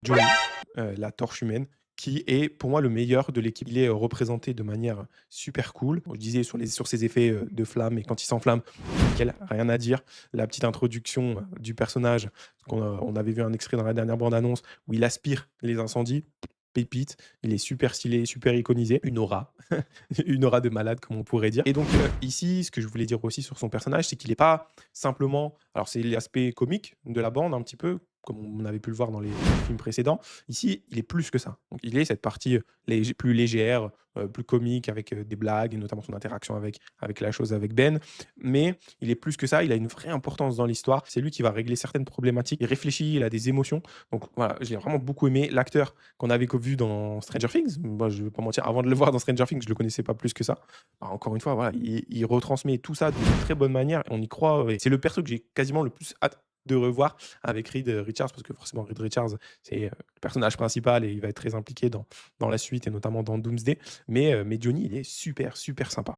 Johnny, la torche humaine, qui est pour moi le meilleur de l'équipe. Il est, représenté de manière super cool. Je disais sur ses effets, de flamme et quand il s'enflamme, nickel, rien à dire. La petite introduction, du personnage, on avait vu un extrait dans la dernière bande annonce où il aspire les incendies, pépite. Il est super stylé, super iconisé. Une aura, une aura de malade comme on pourrait dire et donc, ici, ce que je voulais dire aussi sur son personnage, c'est qu'il est pas simplement alors c'est l'aspect comique de la bande un petit peu, comme on avait pu le voir dans les films précédents. Ici, il est plus que ça. Donc il est cette partie, plus légère, plus comique avec, des blagues et notamment son interaction avec la chose avec Ben. Mais il est plus que ça, il a une vraie importance dans l'histoire. C'est lui qui va régler certaines problématiques. Il réfléchit, il a des émotions. Donc voilà, j'ai vraiment beaucoup aimé l'acteur qu'on avait vu dans Stranger Things. Moi, je vais pas mentir, avant de le voir dans Stranger Things, je le connaissais pas plus que ça. Bah, encore une fois, voilà, il retransmet tout ça d'une très bonne manière. On y croit, et c'est le perso que j'ai quasiment le plus hâte de revoir avec Reed, Richards parce que forcément Reed Richards, c'est, le personnage principal et il va être très impliqué dans la suite et notamment dans Doomsday. Mais Johnny, il est super, super sympa.